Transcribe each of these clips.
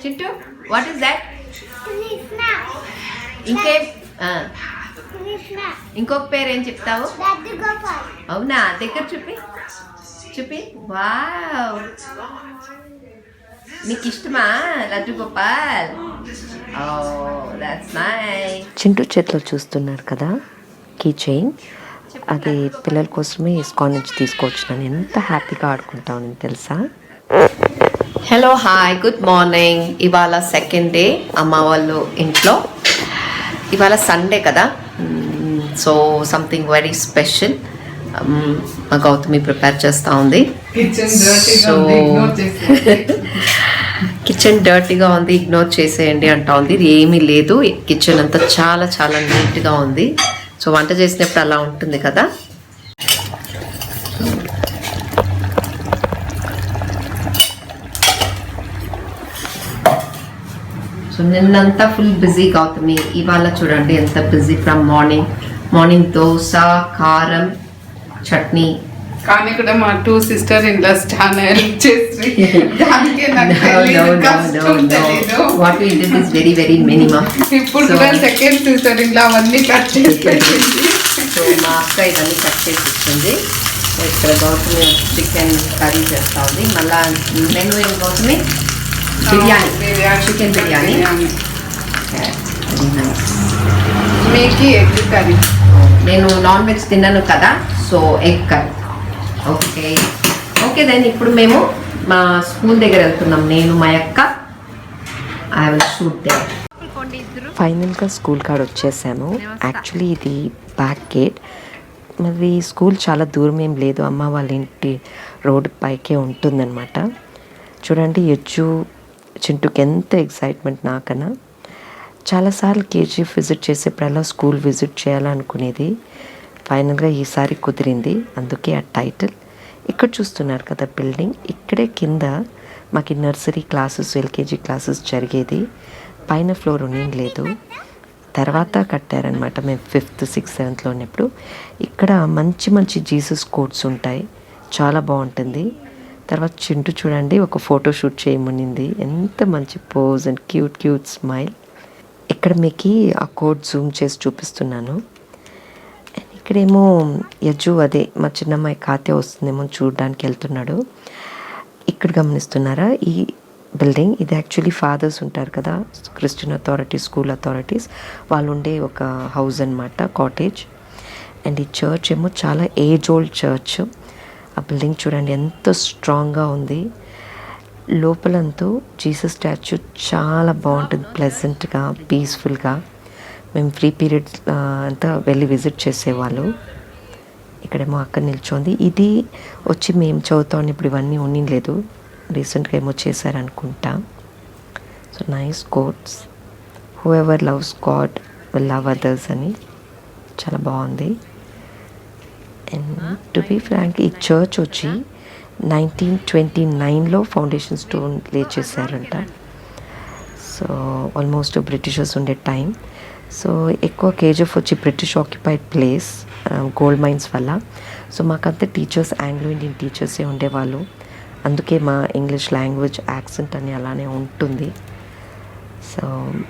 Chintu what is that? ఇంకేం ఇంకొక పేరు ఏం చెప్తావు? అవునా, దగ్గర చూపి చూపి. వావ్, నీకు ఇష్టమా Laddu Gopal? Oh that's nice. Chintu చేతిలో చూస్తున్నారు కదా కీ చైన్, అది పిల్లల కోసమే ఇస్కాన్ నుంచి తీసుకొచ్చినాను. ఎంత హ్యాపీగా ఆడుకుంటాను తెలుసా. Hello hi good morning. ఇవాళ సెకండ్ డే అమ్మ వాళ్ళు ఇంట్లో. ఇవాళ సండే కదా, సో సంథింగ్ వెరీ స్పెషల్ మా గౌతమి ప్రిపేర్ చేస్తూ ఉంది. సో కిచెన్ డర్టీగా ఉంది, ఇగ్నోర్ చేసేయండి అంటా ఉంది. ఇది ఏమీ లేదు, కిచెన్ అంతా చాలా చాలా నీట్గా ఉంది. సో వంట చేసినప్పుడు అలా ఉంటుంది కదా. సో నిన్నంతా ఫుల్ బిజీ గౌతమి, ఇవాళ చూడండి ఎంత బిజీ. ఫ్రమ్ మార్నింగ్ దోశ, కారం, చట్నీ. కానీ కూడా మా 2 సిస్టర్ ఇన్ లాస్ చాలా హెల్ప్ చేసి దానికే నాకు what we did is very very minimum. ఇప్పుడు కూడా సెకండ్ సిస్టర్ ఇన్ లా అవన్నీ కట్ చేసి పెట్టింది. సో మా అక్క ఇవన్నీ కట్ చేసి ఇచ్చింది. సో ఇక్కడ గౌతమి చికెన్ కర్రీ చేస్తా ఉంది. మళ్ళా మెను ఏం గౌతమి? బిర్యానీ, చికెన్ బిర్యానీ. మీకు ఎగ్ కర్రీ. నేను నాన్ వెజ్ తిన్నాను కదా, so egg curry. Okay okay then ఇప్పుడు మేము మా స్కూల్ దగ్గర వెళ్తున్నాం, నేను మా అక్క. I will shoot there. ఫైనల్గా స్కూల్ కాడ వచ్చేసాము. యాక్చువల్లీ ఇది బ్యాక్ గేట్. మరి స్కూల్ చాలా దూరం ఏం లేదు, అమ్మ వాళ్ళ ఇంటి రోడ్డు పైకే ఉంటుందన్నమాట. చూడండి యజ్జు చింటూకి ఎంత ఎక్సైట్మెంట్ నాకన్నా. చాలాసార్లు కేజీఎఫ్ విజిట్ చేసేప్పుడల్లా స్కూల్ విజిట్ చేయాలనుకునేది. ఫైనల్గా ఈసారి కుదిరింది, అందుకే ఆ టైటిల్. ఇక్కడ చూస్తున్నారు కదా బిల్డింగ్, ఇక్కడే కింద మాకు నర్సరీ క్లాసెస్, ఎల్కేజీ క్లాసెస్ జరిగేది. పైన ఫ్లోర్ లేదు, తర్వాత కట్టారనమాట. మేము 5th, 6th, 7th ఉన్నప్పుడు. ఇక్కడ మంచి మంచి జీసస్ కోట్స్ ఉంటాయి, చాలా బాగుంటుంది. తర్వాత చింటూ చూడండి ఒక ఫోటో షూట్ చేయమనింది, ఎంత మంచి pose and cute cute smile. ఇక్కడ మీకు ఆ కోడ్ జూమ్ చేసి చూపిస్తున్నాను. ఇక్కడేమో యజ్జు, అదే మా చిన్నమ్మాయి కాతే వస్తుందేమో చూడడానికి వెళ్తున్నాడు. ఇక్కడ గమనిస్తున్నారా ఈ బిల్డింగ్? ఇది యాక్చువల్లీ ఫాదర్స్ ఉంటారు కదా, క్రిస్టియన్ అథారిటీస్, స్కూల్ అథారిటీస్, వాళ్ళు ఉండే ఒక హౌస్ అనమాట, కాటేజ్. అండ్ ఈ చర్చ్ ఏమో చాలా ఏజ్ ఓల్డ్ చర్చ్. ఆ బిల్డింగ్ చూడండి ఎంత స్ట్రాంగ్గా ఉంది. లోపలంతా జీసస్ స్టాచ్యూ చాలా బాగుంటుంది, ప్లెజెంట్గా, పీస్ఫుల్గా. మేము ఫ్రీ పీరియడ్ అంతా వెళ్ళి విజిట్ చేసేవాళ్ళు. ఇక్కడేమో అక్క నిల్చోంది. ఇది వచ్చి మేము చదువుతాం ఇప్పుడు ఇవన్నీ ఉండలేదు, రీసెంట్గా ఏమో చేశారనుకుంటా. So nice quotes, whoever loves God will love others అని, చాలా బాగుంది. అండ్ టు బీ ఫ్రాంక్, ఈ చర్చ్ వచ్చి 1929లో ఫౌండేషన్ స్టోన్ లే చేశారంట. సో ఆల్మోస్ట్ బ్రిటిషర్స్ ఉండే టైం. సో ఎక్కువ కేజీఎఫ్ వచ్చి British occupied place, gold mines వల్ల. సో మాకంతా టీచర్స్ ఆంగ్లో ఇండియన్ టీచర్సే ఉండేవాళ్ళు, అందుకే మా ఇంగ్లీష్ లాంగ్వేజ్ యాక్సెంట్ అని అలానే ఉంటుంది. సో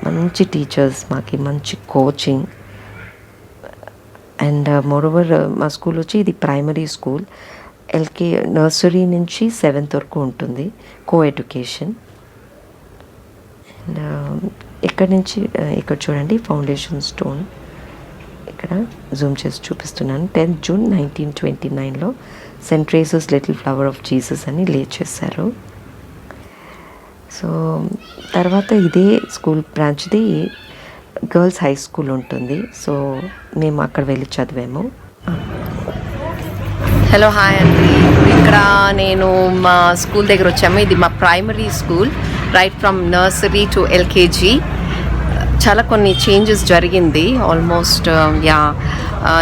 మంచి టీచర్స్, మాకి మంచి కోచింగ్. అండ్ మోరోవర్ మా స్కూల్ వచ్చి ఇది ప్రైమరీ స్కూల్, నర్సరీ నుంచి 7th వరకు ఉంటుంది, కో ఎడ్యుకేషన్. అండ్ ఇక్కడ నుంచి ఇక్కడ చూడండి ఫౌండేషన్ స్టోన్, ఇక్కడ జూమ్ చేసి చూపిస్తున్నాను. 10th June 1929లో Saint Theresa's little flower of Jesus అని లే చేశారు. సో తర్వాత ఇదే స్కూల్ బ్రాంచ్ది గర్ల్స్ హై స్కూల్ ఉంటుంది, సో మేము అక్కడ వెళ్ళి చదివాము. హలో హాయ్ అండి, ఇక్కడ నేను మా స్కూల్ దగ్గర వచ్చాము. ఇది మా primary school, right from nursery to LKG. చాలా కొన్ని చేంజెస్ జరిగింది ఆల్మోస్ట్.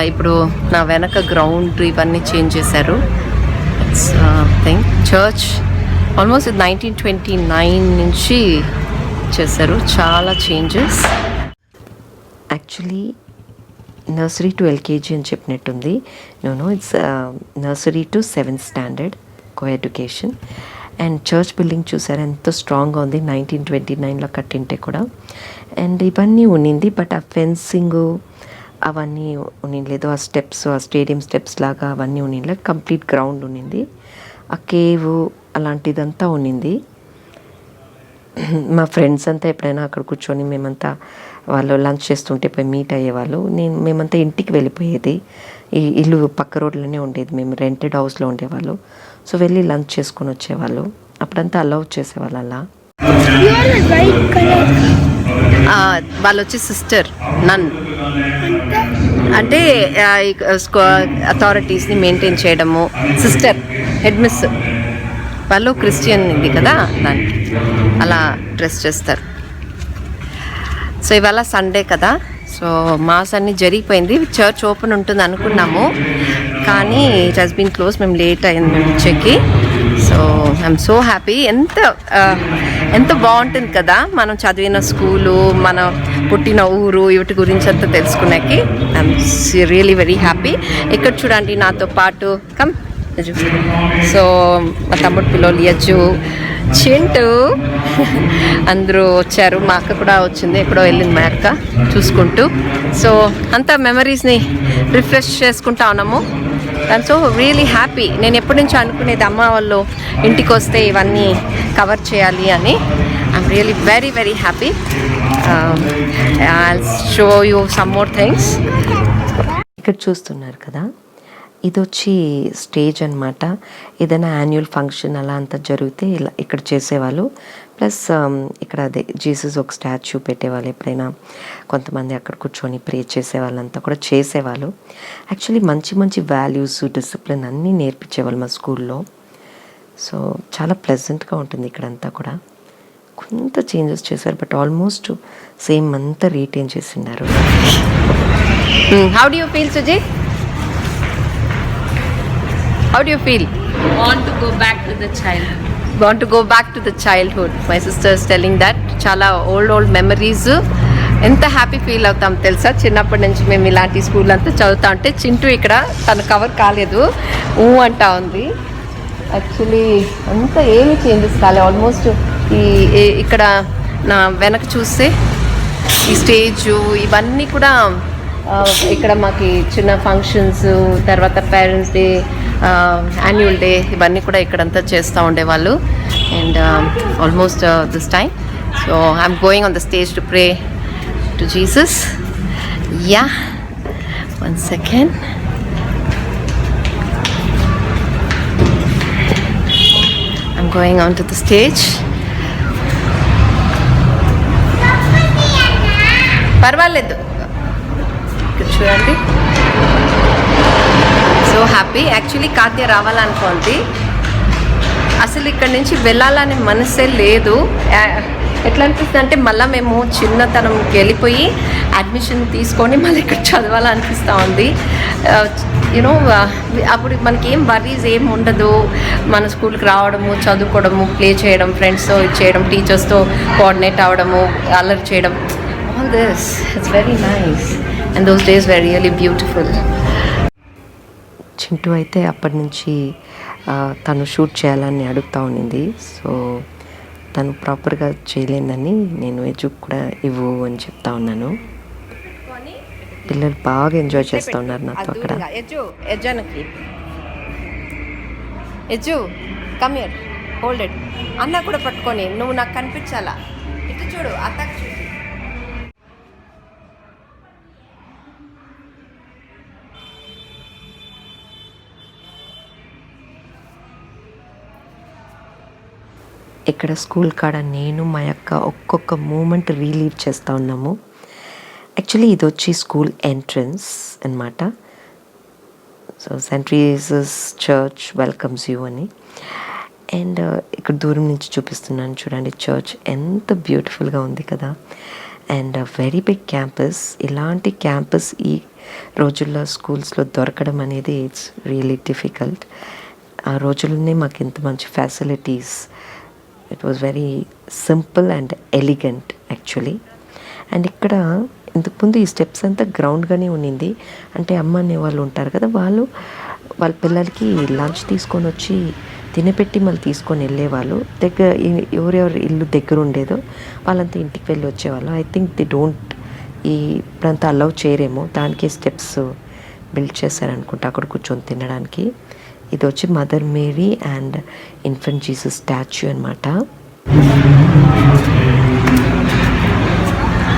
ఇప్పుడు నా వెనక గ్రౌండ్ ఇవన్నీ చేంజ్ చేశారు. ఇట్స్ థింగ్ చర్చ్ ఆల్మోస్ట్ 1929 నుంచి చేశారు, చాలా changes. Actually nursery to LKG అని చెప్పినట్టుంది. No it's nursery to 7th standard co education. And church building చూసారు ఎంత స్ట్రాంగ్గా ఉంది, 1929లో కట్టింటే కూడా. అండ్ ఇవన్నీ ఉన్నింది, బట్ ఆ ఫెన్సింగ్ అవన్నీ ఉన్నింది, ఆ స్టెప్స్, ఆ స్టేడియం స్టెప్స్ లాగా అవన్నీ ఉన్నింది, కంప్లీట్ గ్రౌండ్ ఉన్నింది. ఆ కేవ్ అలాంటిదంతా ఉన్నింది. మా ఫ్రెండ్స్ అంతా ఎప్పుడైనా అక్కడ కూర్చొని మేమంతా వాళ్ళు లంచ్ చేస్తుంటే పోయి మీట్ అయ్యేవాళ్ళు. మేమంతా ఇంటికి వెళ్ళిపోయేది. ఈ ఇల్లు పక్క రోడ్లోనే ఉండేది, మేము రెంటెడ్ హౌస్లో ఉండేవాళ్ళు. సో వెళ్ళి లంచ్ చేసుకొని వచ్చేవాళ్ళు. అప్పుడంతా అలౌ చేసేవాళ్ళు అలా. వాళ్ళు వచ్చి సిస్టర్ నన్ అంటే అథారిటీస్ని మెయింటైన్ చేయడము. సిస్టర్ హెడ్ మిస్ వాళ్ళు క్రిస్టియన్ ఇది కదా, దానికి అలా డ్రెస్ చేస్తారు. సో ఇవాళ సండే కదా, సో మాస్ అన్నీ జరిగిపోయింది. చర్చ్ ఓపెన్ ఉంటుంది అనుకున్నాము, కానీ ఇట్ హస్ బీన్ క్లోజ్. మేము లేట్ అయింది మేము వచ్చేకి. So I'm so happy. ఎంత బాగుంటుంది కదా మనం చదివిన స్కూలు, మన పుట్టిన ఊరు, వీటి గురించి అంతా తెలుసుకునేకి. I'm really very happy. ఇక్కడ చూడండి నాతో పాటు కమ్ యజు. సో మా తమ్ముడు పిల్లలు యజు, చింటూ అందరూ వచ్చారు. మా అక్క కూడా వచ్చింది, ఎక్కడో వెళ్ళింది మా అక్క చూసుకుంటూ. సో అంతా మెమరీస్ని రిఫ్రెష్ చేసుకుంటా ఉన్నాము. I'm so really happy. నేను ఎప్పటి నుంచో అనుకునేది అమ్మ వాళ్ళు ఇంటికి వస్తే ఇవన్నీ కవర్ చేయాలి అని. I'm really very very happy. I'll show you some more things. ఇక్కడ చూస్తున్నారు కదా, ఇది వచ్చి స్టేజ్ అనమాట. ఏదైనా యాన్యువల్ ఫంక్షన్ అలా అంతా జరిగితే ఇలా ఇక్కడ చేసేవాళ్ళు. ప్లస్ ఇక్కడ అదే జీసస్ ఒక స్టాచ్యూ పెట్టేవాళ్ళు. ఎప్పుడైనా కొంతమంది అక్కడ కూర్చొని ప్రే చేసేవాళ్ళంతా కూడా చేసేవాళ్ళు. యాక్చువల్లీ మంచి మంచి వాల్యూస్, డిసిప్లిన్ అన్నీ నేర్పించేవాళ్ళు మా స్కూల్లో. సో చాలా ప్లెజెంట్గా ఉంటుంది ఇక్కడంతా కూడా. కొంత చేంజెస్ చేశారు, బట్ ఆల్మోస్ట్ సేమ్ అంతా రీటైన్ చేసినారు. How do you feel Suji? How do you feel? Want to go back to the childhood. Want to go back to the childhood. My sister is telling that. చాలా old memories. ఎంత happy feel అవుతాం తెలుసా, చిన్నప్పటి నుంచి మేము ఇలాంటి school అంతా చదువుతా ఉంటే. చింటూ ఇక్కడ తను కవర్ కాలేదు, అంటా ఉంది. యాక్చువల్లీ అంతా ఏమి చేంజెస్ కాలేదు. ఆల్మోస్ట్ ఇక్కడ నా వెనక చూస్తే ఈ స్టేజు ఇవన్నీ కూడా ఇక్కడ మాకు చిన్న ఫంక్షన్స్, తర్వాత పేరెంట్స్ డే, యాన్యువల్ డే ఇవన్నీ కూడా ఇక్కడంతా చేస్తూ ఉండేవాళ్ళు. And almost this time so I'm going on the stage to pray to Jesus. Yeah, 1 second. I'm going on to the stage. పర్వాలేదు, చూడండి. So happy. యాక్చువల్లీ కాత్య రావాలనుకోండి, అసలు ఇక్కడ నుంచి వెళ్ళాలనే మనసే లేదు. ఎట్లా అనిపిస్తుంది అంటే మళ్ళీ మేము చిన్నతనంకి వెళ్ళిపోయి అడ్మిషన్ తీసుకొని మళ్ళీ ఇక్కడ చదవాలనిపిస్తూ ఉంది. యూనో అప్పుడు మనకి ఏం వర్రీస్ ఏం ఉండదు. మన స్కూల్కి రావడము, చదువుకోవడము, ప్లే చేయడం, ఫ్రెండ్స్తో చేయడం, టీచర్స్తో కోఆర్డినేట్ అవ్వడము, అల్లరి చేయడం, all this, it's very nice and those days were really beautiful. Chintu అయితే అప్పటి నుంచి తను షూట్ చేయాలని అడుగుతూ ఉండింది. సో తను ప్రాపర్గా చేయలేదని నేను ఎజుకు కూడా ఇవ్వు అని చెప్తా ఉన్నాను. పిల్లలు బాగా ఎంజాయ్ చేస్తూ ఉన్నారు నాతో అక్కడ. ఎజు కమ్ హియర్, హోల్డ్ ఇట్. అన్న కూడా పట్టుకొని నువ్వు నాకు కనిపించాలా. ఇటు చూడు, అత్తకు చూడు. ఇక్కడ స్కూల్ కాడ నేను మా యొక్క ఒక్కొక్క మూమెంట్ రీలీవ్ చేస్తూ ఉన్నాము. యాక్చువల్లీ ఇది వచ్చి స్కూల్ ఎంట్రన్స్ అన్నమాట. So Saint Theresa's church welcomes you అని. అండ్ ఇక్కడ దూరం నుంచి చూపిస్తున్నాను చూడండి, చర్చ్ ఎంత బ్యూటిఫుల్గా ఉంది కదా. And very big campus. ఇలాంటి క్యాంపస్ ఈ రోజుల్లో స్కూల్స్లో దొరకడం అనేది ఇట్స్ రియలీ డిఫికల్ట్. ఆ రోజుల్లోనే మాకు ఇంత మంచి facilities. It was very simple and elegant actually. And ఇక్కడ ఇంతకుముందు ఈ స్టెప్స్ అంతా గ్రౌండ్గానే ఉండింది. అంటే అమ్మ అనే వాళ్ళు ఉంటారు కదా, వాళ్ళ పిల్లలకి లంచ్ తీసుకొని వచ్చి తినపెట్టి మళ్ళీ తీసుకొని వెళ్ళేవాళ్ళు. దగ్గర ఎవరెవరు ఇల్లు దగ్గర ఉండేదో వాళ్ళంతా ఇంటికి వెళ్ళి వచ్చేవాళ్ళు. ఐ థింక్ ది డోంట్ ఇప్పుడంతా అలౌ చేయరేమో, దానికి స్టెప్స్ బిల్డ్ చేశారనుకుంటా అక్కడ కూర్చొని తినడానికి. ఇది వచ్చి Mother Mary and infant Jesus statue అనమాట.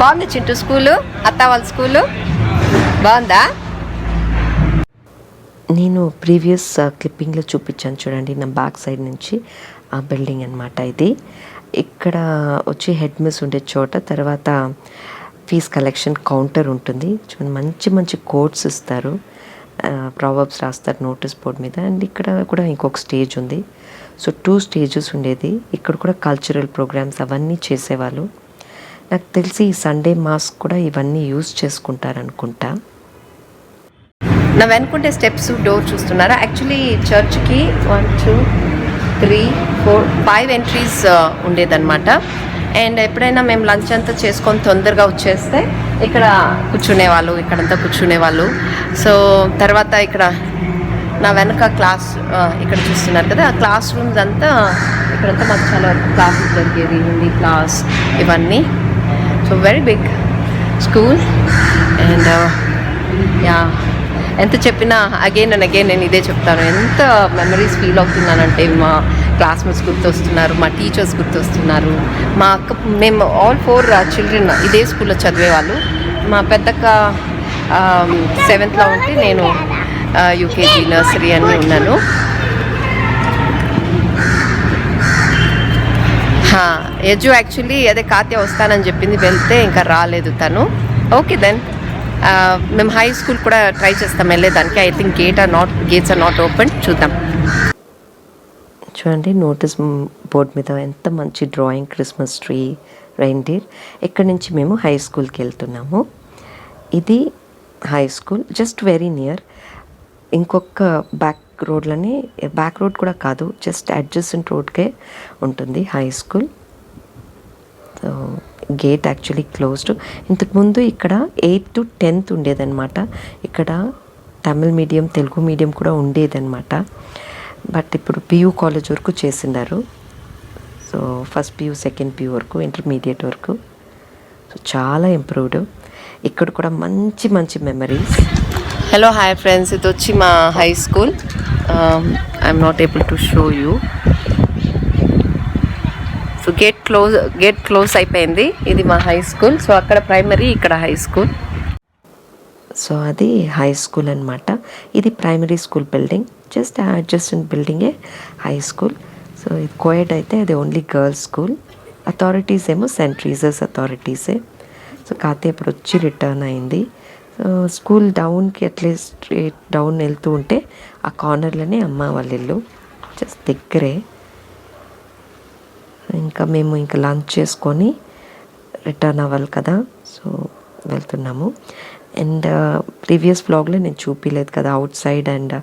బాగుంది చింటూ స్కూలు, అత్త వాళ్ళ స్కూలు బాగుందా? నేను ప్రీవియస్ క్లిప్పింగ్లో చూపించాను చూడండి, నా బ్యాక్ సైడ్ నుంచి ఆ బిల్డింగ్ అనమాట ఇది. ఇక్కడ వచ్చి హెడ్ మిస్ ఉండే చోట తర్వాత ఫీజ్ కలెక్షన్ కౌంటర్ ఉంటుంది. చూడండి మంచి మంచి కోట్స్ ఇస్తారు, ప్రావర్బ్స్ రాస్తారు నోటీస్ బోర్డ్ మీద. అండ్ ఇక్కడ కూడా ఇంకొక స్టేజ్ ఉంది. సో 2 స్టేజెస్ ఉండేది. ఇక్కడ కూడా కల్చరల్ ప్రోగ్రామ్స్ అవన్నీ చేసేవాళ్ళు. నాకు తెలిసి సండే మాస్క్ కూడా ఇవన్నీ యూజ్ చేసుకుంటారనుకుంటా. నా వెనుకుంటే స్టెప్స్ డోర్ చూస్తున్నారా? యాక్చువల్లీ చర్చ్కి 1 2 3 4 5 ఎంట్రీస్ ఉండేదన్నమాట. అండ్ ఎప్పుడైనా మేము లంచ్ అంతా చేసుకొని తొందరగా వచ్చేస్తే ఇక్కడ కూర్చునేవాళ్ళు, ఇక్కడంతా కూర్చునేవాళ్ళు. సో తర్వాత ఇక్కడ నా వెనక క్లాస్ ఇక్కడ చూస్తున్నారు కదా, ఆ క్లాస్ రూమ్స్ అంతా ఇక్కడంతా మాకు చాలా క్లాసెస్ జరిగేది, హిందీ క్లాస్ ఇవన్నీ. So very big school. And yeah, ఎంత చెప్పినా అగైన్ అండ్ అగైన్ నేను ఇదే చెప్తాను, ఎంత మెమరీస్ ఫీల్ అవుతున్నానంటే మా క్లాస్మేట్స్ గుర్తొస్తున్నారు, మా టీచర్స్ గుర్తొస్తున్నారు. మా అక్క, మేము ఆల్ 4 చిల్డ్రన్ ఇదే స్కూల్లో చదివేవాళ్ళు. మా పెద్దక్క 7th ఉంటే నేను యూకేజీ నర్సరీ అని ఉన్నాను. యజు యాక్చువల్లీ అదే కాత్య వస్తానని చెప్పింది, వెళ్తే ఇంకా రాలేదు తను. ఓకే దెన్ మేము హై స్కూల్ కూడా ట్రై చేస్తాం వెళ్ళేదానికి. I think gates are not open, చూద్దాం. చూడండి నోటీస్ బోర్డ్ మీద ఎంత మంచి డ్రాయింగ్, క్రిస్మస్ ట్రీ, రైన్డీర్. ఇక్కడి నుంచి మేము హై స్కూల్కి వెళ్తున్నాము. ఇది high school, just very near. ఇంకొక బ్యాక్ రోడ్లని, బ్యాక్ రోడ్ కూడా కాదు, జస్ట్ అడ్జసెంట్ రోడ్కే ఉంటుంది high school. So gate actually closed. ఇంతకుముందు ఇక్కడ 8th to 10th ఉండేదన్నమాట. ఇక్కడ తమిళ్ మీడియం, తెలుగు మీడియం కూడా ఉండేదన్నమాట. బట్ ఇప్పుడు పియూ కాలేజ్ వరకు చేసినారు. So first PU, second PU వరకు, ఇంటర్మీడియట్ వరకు. సో చాలా ఇంప్రూవ్డ్. ఇక్కడ కూడా మంచి మంచి మెమరీస్. హలో హాయ్ ఫ్రెండ్స్, ఇది వచ్చి మా high school. I'm not able to show you. So gate close అయిపోయింది. ఇది మా హై స్కూల్. సో అక్కడ ప్రైమరీ, ఇక్కడ హై స్కూల్. సో అది హై స్కూల్ అనమాట. ఇది primary school building, just adjacent బిల్డింగే హై స్కూల్. సో ఇది కోయడ్ అయితే అది ఓన్లీ గర్ల్స్ స్కూల్. అథారిటీస్ ఏమో సెయింట్ ట్రీజర్స్ అథారిటీసే. సో కాతే ఇప్పుడు వచ్చి రిటర్న్ అయింది. సో స్కూల్ డౌన్కి అట్లీస్ట్ స్ట్రేట్ డౌన్ వెళ్తూ ఉంటే ఆ కార్నర్లోనే అమ్మ వాళ్ళ ఇల్లు, జస్ట్ దగ్గరే. ఇంకా మేము ఇంకా లంచ్ చేసుకొని రిటర్న్ అవ్వాలి కదా, సో వెళ్తున్నాము. అండ్ ప్రీవియస్ వ్లాగ్లో నేను చూపించలేదు కదా out side and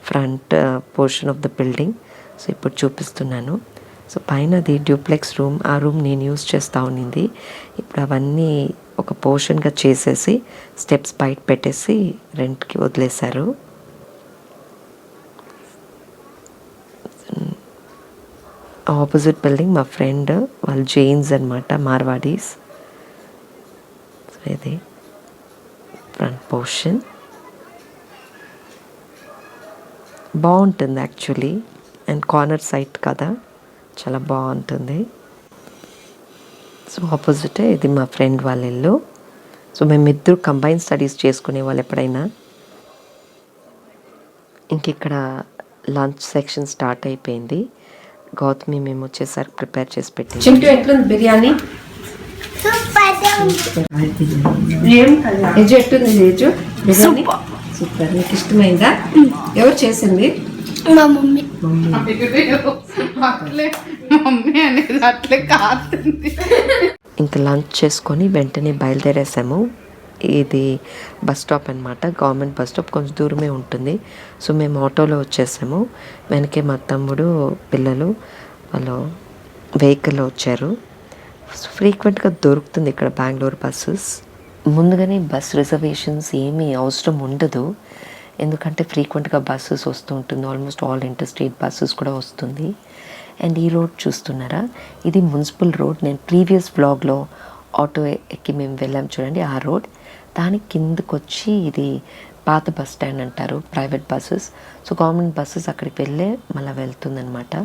front portion of the building. So ఇప్పుడు చూపిస్తున్నాను. సో పైన అది డ్యూప్లెక్స్ రూమ్, ఆ రూమ్ నేను యూజ్ చేస్తూ ఉన్నింది. ఇప్పుడు అవన్నీ ఒక పోర్షన్గా చేసేసి స్టెప్స్ బయట పెట్టేసి రెంట్కి వదిలేశారు. ఆపోజిట్ బిల్డింగ్ మా ఫ్రెండ్ వాళ్ళు జైన్స్ అనమాట, మార్వాడీస్. సో ఇది ఫ్రంట్ పోర్షన్. బాగుంటుంది యాక్చువల్లీ, అండ్ కార్నర్ సైట్ కదా, చాలా బాగుంటుంది. సో ఆపోజిటే ఇది మా ఫ్రెండ్ వాళ్ళ ఇల్లు. సో మేమిద్దరు కంబైన్ స్టడీస్ చేసుకునే వాళ్ళు ఎప్పుడైనా. ఇంక ఇక్కడ లంచ్ సెక్షన్ స్టార్ట్ అయిపోయింది. గౌతమి మేము వచ్చేసరికి ప్రిపేర్ చేసి పెట్టింది. చింటూ ఎట్లుంది బిర్యానీ? యజు ఎట్లుంది? యజు బిర్యానీ సూపర్. నీకు ఇష్టమైందా? ఎవరు చేసింది? మా మమ్మీ. అట్లే మమ్మీ అనేది అట్లే కాస్తుంది. ఇంకా లంచ్ చేసుకొని వెంటనే బయలుదేరేసాము. ఇది బస్ స్టాప్ అనమాట, గవర్నమెంట్ బస్ స్టాప్, కొంచెం దూరమే ఉంటుంది. సో మేము ఆటోలో వచ్చేసాము. వెనకే మా తమ్ముడు, పిల్లలు వాళ్ళు వెహికల్లో వచ్చారు. ఫ్రీక్వెంట్గా దొరుకుతుంది ఇక్కడ బెంగళూరు బస్సెస్. ముందుగానే బస్ రిజర్వేషన్స్ ఏమీ అవసరం ఉండదు. ఎందుకంటే ఫ్రీక్వెంట్గా బస్సెస్ వస్తూ ఉంటుంది, almost all inter state buses కూడా వస్తుంది. అండ్ ఈ రోడ్ చూస్తున్నారా, ఇది మున్సిపల్ రోడ్. నేను ప్రీవియస్ వ్లాగ్లో ఆటో ఎక్కి మేము వెళ్ళాం చూడండి, ఆ రోడ్. దాని కిందకు వచ్చి ఇది పాత బస్ స్టాండ్ అంటారు, private buses. So government buses అక్కడికి వెళ్ళే మళ్ళీ వెళ్తుందనమాట.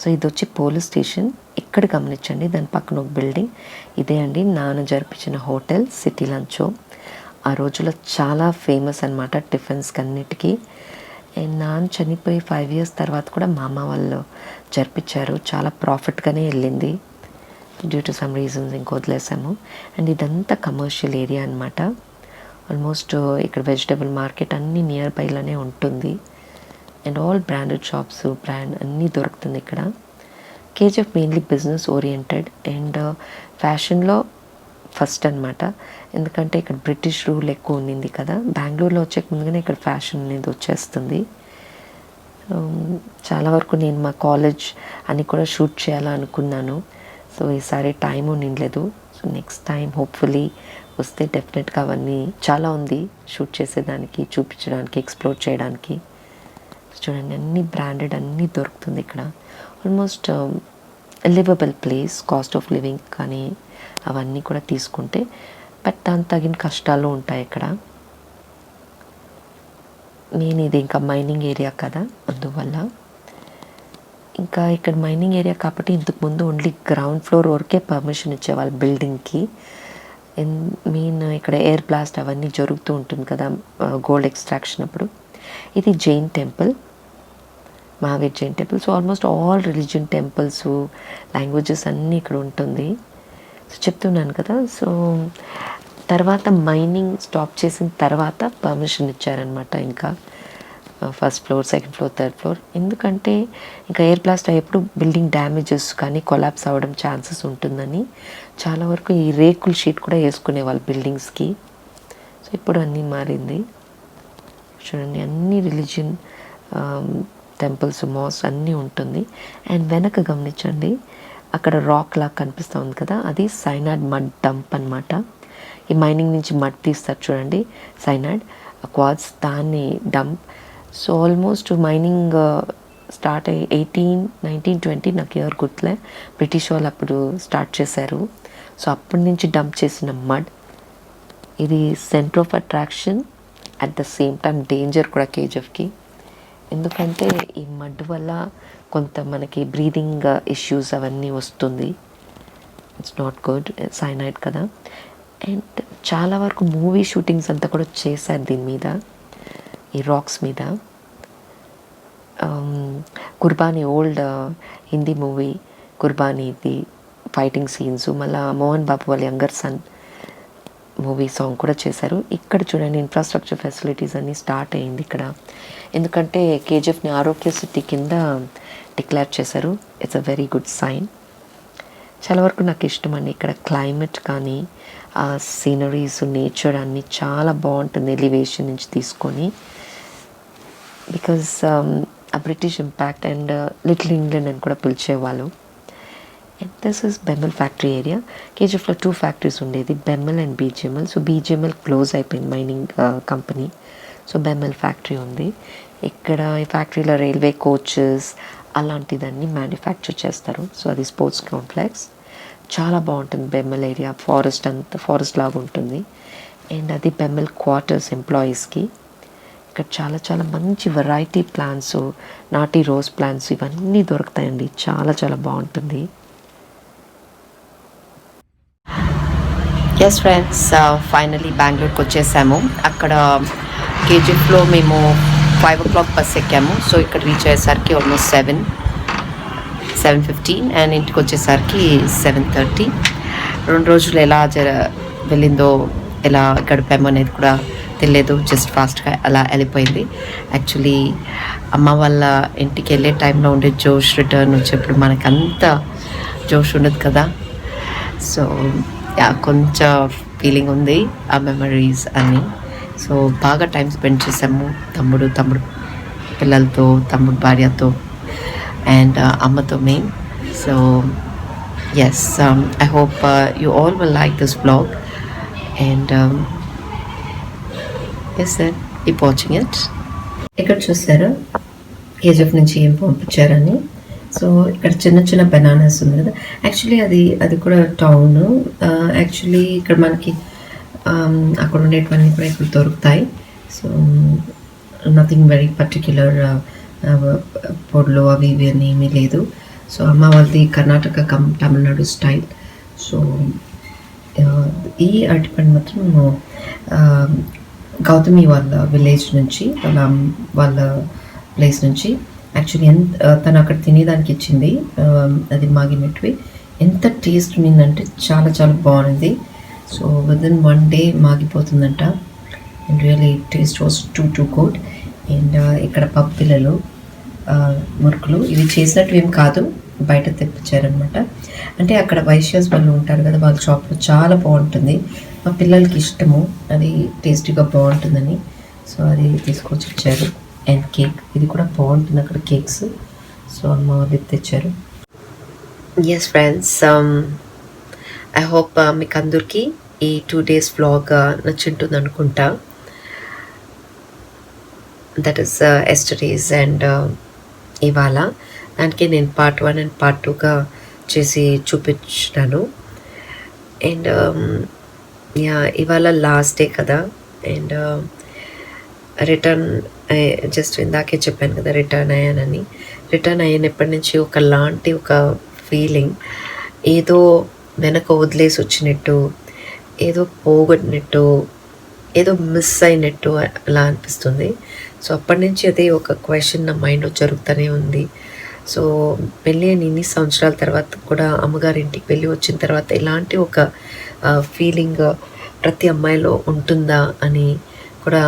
సో ఇది వచ్చి పోలీస్ స్టేషన్. ఇక్కడ గమనించండి, దాని పక్కన ఒక బిల్డింగ్. ఇదే అండి నాన్న జరిపించిన హోటల్ సిటీ లంచో. ఆ రోజుల్లో చాలా ఫేమస్ అనమాట టిఫిన్స్కి అన్నిటికీ. అండ్ నాన్న చనిపోయి 5 years తర్వాత కూడా మా అమ్మ వాళ్ళు జరిపించారు. చాలా ప్రాఫిట్గానే వెళ్ళింది. డ్యూ టు సమ్ రీజన్స్ ఇంక వదిలేసాము. అండ్ ఇదంతా కమర్షియల్ ఏరియా అనమాట. ఆల్మోస్ట్ ఇక్కడ వెజిటబుల్ మార్కెట్ అన్నీ నియర్ బైలోనే ఉంటుంది. And all branded shops, brand అన్నీ దొరుకుతుంది ఇక్కడ. KGF mainly business oriented and ఫ్యాషన్లో ఫస్ట్ అనమాట. ఎందుకంటే ఇక్కడ బ్రిటిష్ రూల్ ఎక్కువ ఉండింది కదా, బెంగళూరులో వచ్చే ముందుగానే ఇక్కడ ఫ్యాషన్ అనేది వచ్చేస్తుంది. చాలా వరకు నేను మా కాలేజ్ అని కూడా షూట్ చేయాలనుకున్నాను. సో ఈసారి టైం ఉండలేదు. సో నెక్స్ట్ టైం హోప్ఫుల్లీ వస్తే డెఫినెట్గా అవన్నీ చాలా ఉంది షూట్ చేసేదానికి, చూపించడానికి, ఎక్స్ప్లోర్ చేయడానికి. చూడండి అన్నీ బ్రాండెడ్ అన్నీ దొరుకుతుంది ఇక్కడ. Almost liveable place, cost of living కానీ అవన్నీ కూడా తీసుకుంటే, బట్ దానికి తగిన కష్టాలు ఉంటాయి ఇక్కడ. మెయిన్ ఇది ఇంకా మైనింగ్ ఏరియా కదా, అందువల్ల. ఇంకా ఇక్కడ మైనింగ్ ఏరియా కాబట్టి ఇంతకుముందు ఓన్లీ గ్రౌండ్ ఫ్లోర్ వరకే పర్మిషన్ ఇచ్చేవాళ్ళు బిల్డింగ్కి. మెయిన్ ఇక్కడ ఎయిర్ బ్లాస్ట్ అవన్నీ జరుగుతూ ఉంటుంది కదా గోల్డ్ ఎక్స్ట్రాక్షన్ అప్పుడు. ఇది Jain temple, Mahavir Jain temple. So almost all religion temples, languages అన్నీ ఇక్కడ ఉంటుంది. సో చెప్తున్నాను కదా. సో తర్వాత మైనింగ్ స్టాప్ చేసిన తర్వాత పర్మిషన్ ఇచ్చారనమాట. ఇంకా first floor, second floor, third floor. ఎందుకంటే ఇంకా ఎయిర్ బ్లాస్ట్ అయ్యేప్పుడు బిల్డింగ్ డ్యామేజెస్ కానీ కొలాప్స్ అవ్వడం ఛాన్సెస్ ఉంటుందని చాలా వరకు ఈ రేకుల షీట్ కూడా వేసుకునేవాళ్ళు బిల్డింగ్స్కి. సో ఇప్పుడు అన్నీ మారింది. చూడండి అన్ని రిలీజియన్ టెంపుల్స్, మాస్ అన్నీ ఉంటుంది. అండ్ వెనక గమనించండి, అక్కడ రాక్ లాగా కనిపిస్తూ ఉంది కదా, అది సైనాడ్ మడ్ డంప్ అనమాట. ఈ మైనింగ్ నుంచి మడ్ తీస్తారు చూడండి, సైనాడ్ క్వాడ్స్, దాన్ని dump. So almost mining start అయ్యి 1920 నాకు ఎవరు గుర్తులే, బ్రిటిష్ వాళ్ళు అప్పుడు స్టార్ట్ చేశారు. సో అప్పటి నుంచి డంప్ చేసిన మడ్. ఇది centre of attraction, at the same time danger కూడా కేజీఎఫ్కి. ఎందుకంటే ఈ మడ్ వల్ల కొంత మనకి బ్రీదింగ్ ఇష్యూస్ అవన్నీ వస్తుంది. ఇట్స్ నాట్ గుడ్, సైనైడ్ కదా. అండ్ చాలా వరకు మూవీ షూటింగ్స్ అంతా కూడా చేశారు దీని మీద, ఈ రాక్స్ మీద. కుర్బానీ, ఓల్డ్ హిందీ మూవీ కుర్బానీది ఫైటింగ్ సీన్స్, మళ్ళీ మోహన్ బాబు వాళ్ళ యంగర్ సన్ మూవీ సాంగ్ కూడా చేశారు. ఇక్కడ చూడండి ఇన్ఫ్రాస్ట్రక్చర్ ఫెసిలిటీస్ అన్నీ స్టార్ట్ అయ్యింది ఇక్కడ. ఎందుకంటే కేజీఎఫ్ని ఆరోగ్య సిటీ కింద డిక్లేర్ చేశారు. It's a very good sign. చాలా వరకు నాకు ఇష్టం అండి ఇక్కడ క్లైమేట్ కానీ, ఆ సీనరీస్, నేచర్ అన్నీ చాలా బాగుంటుంది ఎలివేషన్ నుంచి తీసుకొని. బికాజ్ ఆ British impact and little England అని కూడా పిలిచేవాళ్ళు. And this is BEML factory area. కేజీఎఫ్లో 2 ఫ్యాక్టరీస్ ఉండేది, BEML and BGML. So BGML close అయిపోయింది, mining company. So BEML factory ఉంది ఇక్కడ. ఈ ఫ్యాక్టరీలో రైల్వే కోచెస్ అలాంటిదన్నీ మ్యానుఫ్యాక్చర్ చేస్తారు. సో అది స్పోర్ట్స్ కాంప్లెక్స్, చాలా బాగుంటుంది. బెమ్మల్ ఏరియా ఫారెస్ట్, అంతా ఫారెస్ట్ లాగా ఉంటుంది. అండ్ అది బెమ్మల్ క్వార్టర్స్ ఎంప్లాయీస్కి. ఇక్కడ చాలా చాలా మంచి వెరైటీ ప్లాంట్స్, నాటి రోజ్ ప్లాంట్స్ ఇవన్నీ దొరుకుతాయండి. చాలా చాలా బాగుంటుంది. ఎస్ ఫ్రెండ్స్, ఫైనలీ బెంగళూరుకి వచ్చేసాము. అక్కడ కేజీఎఫ్లో మేము 5 o'clock బస్ ఎక్కాము. సో ఇక్కడ రీచ్ అయ్యేసరికి ఆల్మోస్ట్ 7:15 అండ్ ఇంటికి వచ్చేసరికి 7:30. 2 రోజులు ఎలా వెళ్ళిందో, ఎలా గడిపామో అనేది కూడా తెలియదు. జస్ట్ ఫాస్ట్గా అలా వెళ్ళిపోయింది. యాక్చువల్లీ అమ్మ వాళ్ళ ఇంటికి వెళ్ళే టైంలో ఉండే జోష్ రిటర్న్ వచ్చేప్పుడు మనకు అంత జోష్ ఉండదు కదా. సో కొంచెం ఫీలింగ్ ఉంది ఆ మెమరీస్ అన్నీ. సో బాగా టైం స్పెండ్ చేసాము తమ్ముడు పిల్లలతో, తమ్ముడు భార్యతో అండ్ అమ్మతో main. So yes, I hope you all will like this vlog and yes sir. Keep watching it. ఇక్కడ చూసారా కేజీఎఫ్ నుంచి ఏం పంపించారని. సో ఇక్కడ చిన్న చిన్న బనానాస్ ఉంది కదా, యాక్చువల్లీ అది కూడా టౌన్. యాక్చువల్లీ ఇక్కడ మనకి అక్కడ ఉండేటివన్నీ కూడా ఇక్కడ దొరుకుతాయి. సో నథింగ్ వెరీ పర్టిక్యులర్ పొడులు అవి ఇవి అని ఏమీ లేదు. సో అమ్మ వాళ్ళది కర్ణాటక తమిళనాడు స్టైల్. సో ఈ అరటిపండు మాత్రం గౌతమి వాళ్ళ విలేజ్ నుంచి, వాళ్ళ ప్లేస్ నుంచి యాక్చువల్లీ తను అక్కడ తినేదానికి ఇచ్చింది. అది మాగినట్టువి ఎంత టేస్ట్ ఉండిందంటే చాలా చాలా బాగుంది. సో విదిన్ 1 day మాగిపోతుందంట. And really taste was too good. And ఇక్కడ పప్పిల్లలు మురుకులు ఇవి చేసినట్టు ఏం కాదు, బయట తెప్పించారనమాట. అంటే అక్కడ వైశ్యాస్ వాళ్ళు ఉంటారు కదా, వాళ్ళ షాప్లో చాలా బాగుంటుంది. మా పిల్లలకి ఇష్టము, అది టేస్టీగా బాగుంటుందని. సో అది తీసుకొచ్చి ఇచ్చారు. అండ్ కేక్, ఇది కూడా బాగుంటుంది అక్కడ కేక్స్. సో అమ్మ వాళ్ళు తెచ్చారు. ఎస్ ఫ్రెండ్స్, ఐ హోప్ మీకు అందరికీ ఈ 2 days vlog నచ్చుంటుంది అనుకుంటా. దట్ ఈస్ ఎస్టర్డేస్ అండ్ ఇవాళ దానికి నేను part 1 and part 2గా చేసి చూపించాను. అండ్ ఇవాళ లాస్ట్ డే కదా. అండ్ రిటర్న్ జస్ట్ ఇందాకే చెప్పాను కదా రిటర్న్ అయ్యానని. రిటర్న్ అయినప్పటి నుంచి ఒకలాంటి ఒక ఫీలింగ్, ఏదో వెనక వదిలేసి వచ్చినట్టు, ఏదో పోగొట్టినట్టు, ఏదో మిస్ అయినట్టు అలా అనిపిస్తుంది. సో అప్పటి నుంచి అదే ఒక క్వశ్చన్ నా మైండ్లో జరుగుతూనే ఉంది. సో పెళ్ళి అని ఇన్ని సంవత్సరాల తర్వాత కూడా అమ్మగారింటికి వెళ్ళి వచ్చిన తర్వాత ఇలాంటి ఒక ఫీలింగ్ ప్రతి అమ్మాయిలో ఉంటుందా అని కూడా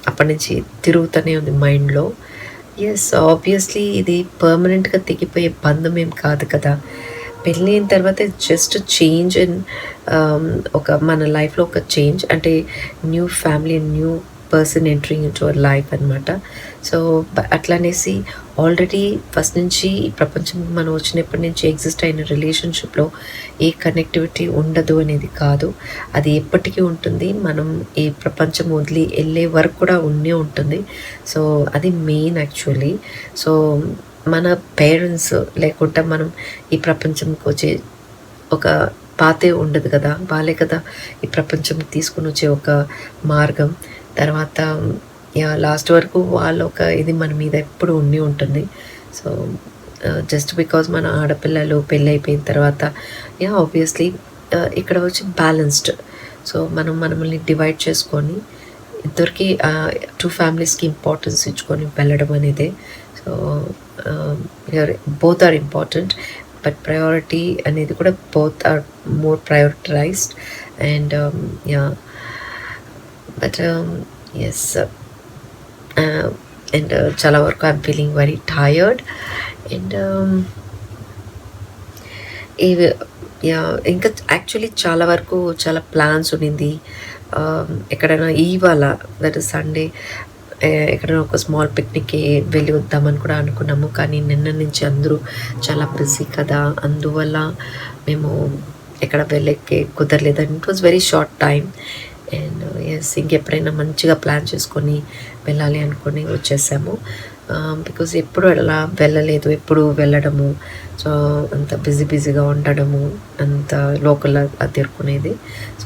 అప్పటి నుంచి తిరుగుతూనే ఉంది మైండ్లో. ఎస్, ఆబ్వియస్లీ ఇది పర్మనెంట్గా తెగిపోయే బంధం ఏం కాదు కదా. పెళ్ళి అయిన తర్వాత జస్ట్ చేంజ్ ఇన్ ఒక మన లైఫ్లో ఒక చేంజ్, అంటే new family, new person entering in to our life అనమాట. సో అట్లనేసి ఆల్రెడీ ఫస్ట్ నుంచి ఈ ప్రపంచం మనం వచ్చినప్పటి నుంచి ఎగ్జిస్ట్ అయిన రిలేషన్షిప్లో ఏ కనెక్టివిటీ ఉండదు అనేది కాదు, అది ఎప్పటికీ ఉంటుంది. మనం ఈ ప్రపంచం వదిలి వెళ్ళే వరకు కూడా ఉండే ఉంటుంది. సో అది మెయిన్ యాక్చువల్లీ. సో మన పేరెంట్స్ లేకుండా మనం ఈ ప్రపంచంకి వచ్చే ఒక పాతే ఉండదు కదా, వాళ్ళే కదా ఈ ప్రపంచం తీసుకుని వచ్చే ఒక మార్గం. తర్వాత లాస్ట్ వరకు వాళ్ళ ఒక ఇది మన మీద ఎప్పుడు ఉండి ఉంటుంది. సో జస్ట్ బికాజ్ మన ఆడపిల్లలు పెళ్ళి అయిపోయిన తర్వాత ఆబ్వియస్లీ ఇక్కడ వచ్చి బ్యాలెన్స్డ్. సో మనల్ని డివైడ్ చేసుకొని ఇద్దరికి 2 ఫ్యామిలీస్కి ఇంపార్టెన్స్ ఇచ్చుకొని వెళ్ళడం అనేది. So both are important, but priority అనేది కూడా both are more prioritized. And but yes, and చాలా వరకు I'm feeling very tired. And ఇవి ఇంకా యాక్చువల్లీ చాలా వరకు చాలా ప్లాన్స్ ఉండింది. ఎక్కడైనా ఇవాళ దట్ ఇస్ సండే ఎక్కడైనా ఒక స్మాల్ పిక్నిక్కి వెళ్ళి వద్దామని కూడా అనుకున్నాము. కానీ నిన్న నుంచి అందరూ చాలా బిజీ కదా, అందువల్ల మేము ఎక్కడ వెళ్ళకే కుదరలేదు. And it was very short time. And yes, ఇంకెప్పుడైనా మంచిగా ప్లాన్ చేసుకొని వెళ్ళాలి అనుకొని వచ్చేసాము. బికాజ్ ఎప్పుడు అలా వెళ్ళలేదు, ఎప్పుడు వెళ్ళడము, సో అంత బిజీగా ఉండడము, అంత లోకల్ తిరుక్కునేది.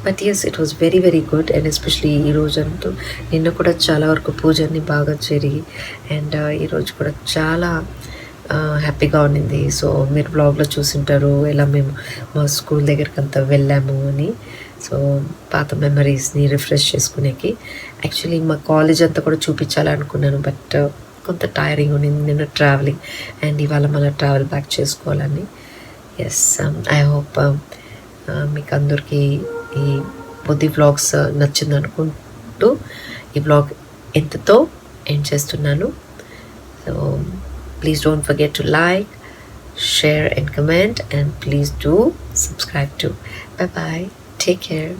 But yes, it was very very good. And especially ఈ రోజంతా నిన్న కూడా చాలా వరకు పూజని బాగా జరిగి, అండ్ ఈరోజు కూడా చాలా హ్యాపీగా ఉండింది. సో మీరు బ్లాగ్లో చూసింటారు ఎలా మేము మా స్కూల్ దగ్గరికి అంతా వెళ్ళాము అని. సో పాత మెమరీస్ని రిఫ్రెష్ చేసుకునేకి యాక్చువల్లీ మా కాలేజ్ అంతా కూడా చూపించాలనుకున్నాను, బట్ కొంత టైరింగ్ ఉండింది నిన్న ట్రావెలింగ్, అండ్ ఇవాళ మళ్ళీ ట్రావెల్ బ్యాక్ చేసుకోవాలని. ఎస్, ఐ హోప్ మీకు అందరికీ ఈ బుద్ధి వ్లాగ్స్ నచ్చింది అనుకుంటూ ఈ వ్లాగ్ ఎంతతో ఎండ్ చేస్తున్నాను. So please don't forget to like, share and comment, and please do subscribe too. Bye bye, take care.